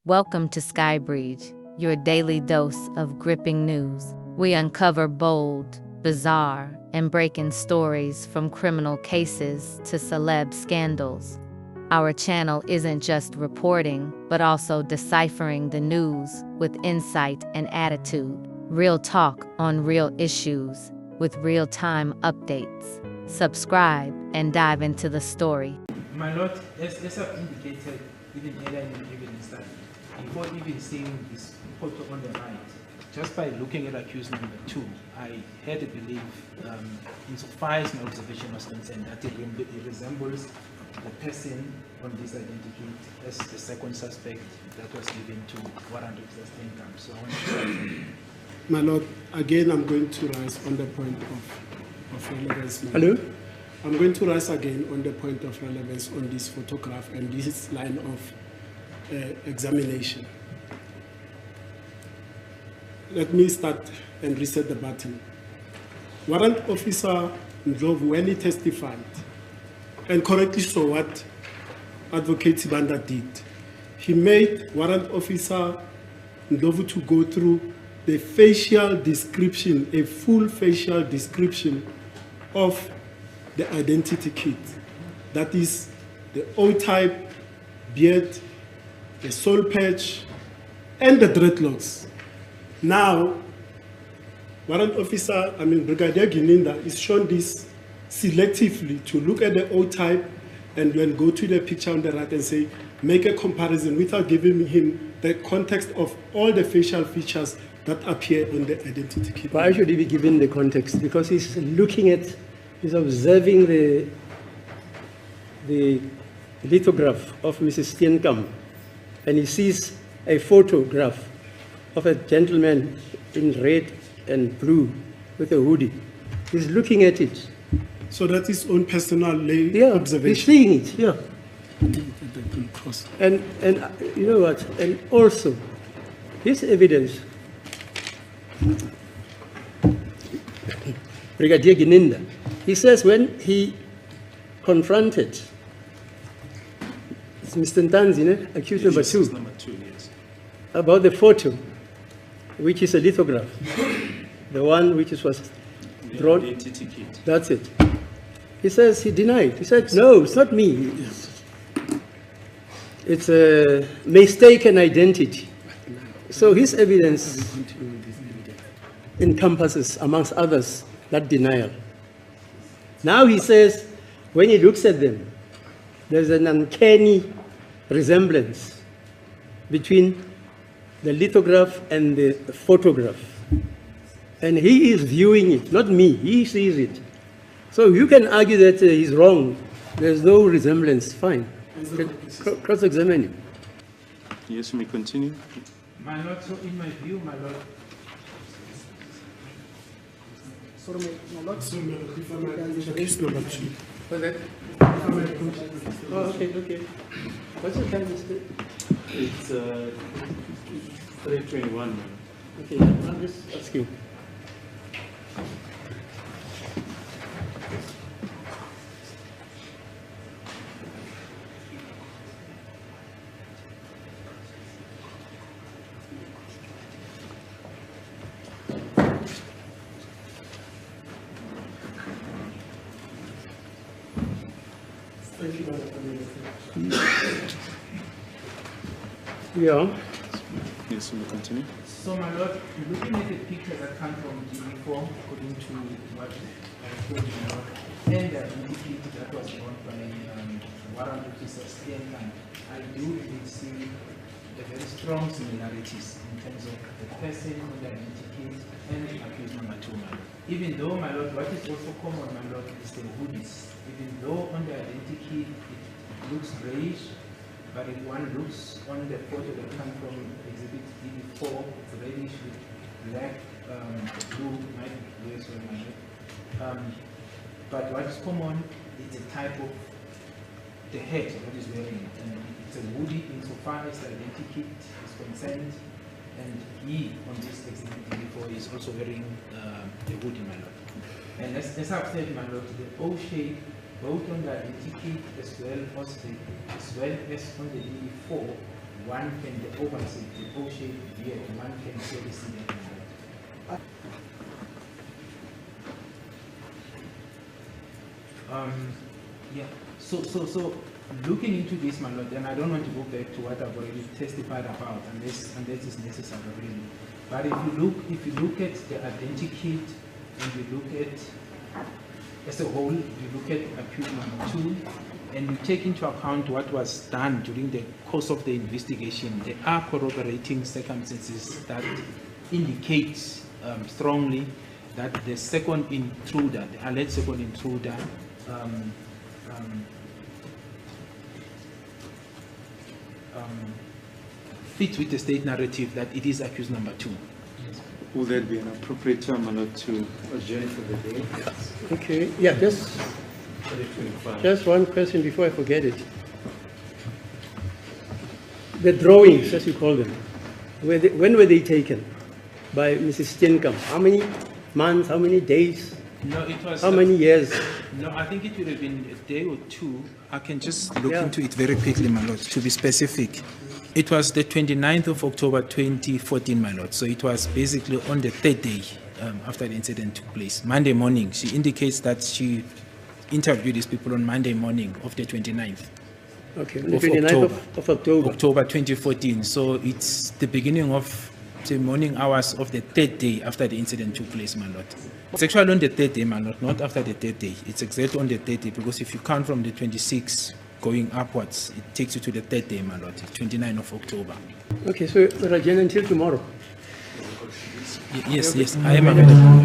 Welcome to Skybridge, your daily dose of gripping news. We uncover bold, bizarre, and breaking stories from criminal cases to celeb scandals. Our channel isn't just reporting, but also deciphering the news with insight and attitude. Real talk on real issues with real-time updates. Subscribe and dive into the story. My lord, as I've indicated even earlier in the evidence that before even seeing this photo on the right, just by looking at accused number 2, I had to believe, insofar as my observation was concerned, that it resembles the person on this identikit as the second suspect that was given to warrant of sustained income. So I want to start. My lord, again I'm going to rise on the point of relevance. Hello? I'm going to rise again on the point of relevance on this photograph and this line of examination. Let me start and reset the button. Warrant Officer Ndlovu, when he testified, and correctly so what Advocate Sibanda did, he made Warrant Officer Ndlovu to go through the facial description, a full facial description of the identity kit. That is the O-type, beard, the soul patch, and the dreadlocks. Now, Brigadier Gininda is shown this selectively to look at the O-type and then go to the picture on the right and say, make a comparison without giving him the context of all the facial features that appear on the identity kit. Why should he be given the context? Because he's looking at, he's observing the lithograph of Mrs. Steenkamp, and he sees a photograph of a gentleman in red and blue with a hoodie. He's looking at it. So that is own personal observation. He's seeing it, yeah. And you know what? And also, his evidence, Brigadier Gininda, he says when he confronted Mr. Ntanzi, accused number 2, Yes. about the photo, which is a lithograph, the one which was drawn. Identikit. That's it. He says he denied. He said, no, it's not me. It's a mistaken identity. So his evidence encompasses, amongst others, that denial. Now he says, when he looks at them, there's an uncanny resemblance between the lithograph and the photograph. And he is viewing it, not me, he sees it. So you can argue that he's wrong. There's no resemblance, fine. Cross-examine him. Yes, we may continue. My lord, so in my view, my lord, Sorry, my lord, if I might accuse number 2. What's that? Oh, okay. What's the time, Mr.? It's 3:21. Okay, I'm just asking. Yeah. Yes, we may continue. so my lord, looking at the pictures that come from DB4, according to what I told you now, and the identikit that was drawn by warrant officer Steenkamp, I do really see the very strong similarities in terms of the person on the identikit and the accused number 2, my lord. Even though, my lord, what is also common, my lord, is the hoodies. Even though on the identikit it looks grayish, but if one looks on the photo that comes from exhibit DB4, it's reddish with black, blue, might be so but what is common is the type of the hat that is wearing, and it's a hoodie insofar as the identikit is concerned, and he on this exhibit DB4 is also wearing the hoodie, my lord. And as I've said, my lord, the O shape both on the identikit as well as on the DB4 one can, the oversight, the O-shaped beard, one can clearly see that. Yeah, so looking into this, my lord, and I don't want to go back to what I've already testified about, unless it's necessary really. But if you look at the identikit, and you look at, as a whole, you look at accused number 2, and you take into account what was done during the course of the investigation, there are corroborating circumstances that indicate strongly that the second intruder, the alleged second intruder, fits with the state narrative that it is accused number 2. Will that be an appropriate time, my lord, to adjourn for the day? Okay, yeah, just one question before I forget it. The drawings, as you call them, when were they taken by Mrs. Steenkamp? How many months, how many days, No, it was. how many years? No, I think it would have been a day or two. I can just look into it very quickly, my lord, to be specific. It was the 29th of October 2014, my lord. So it was basically on the 3rd day after the incident took place. Monday morning. She indicates that she interviewed these people on Monday morning of the 29th. Okay, on the Of 29th October. of October. October 2014. So it's the beginning of the morning hours of the 3rd day after the incident took place, my lord. It's actually on the 3rd day, my lord, not after the 3rd day. It's exactly on the 3rd day, because if you count from the 26th going upwards, it takes you to the 3rd day, my lord, 29th of October. Okay, so we'll adjourn until tomorrow. Yes, I am available.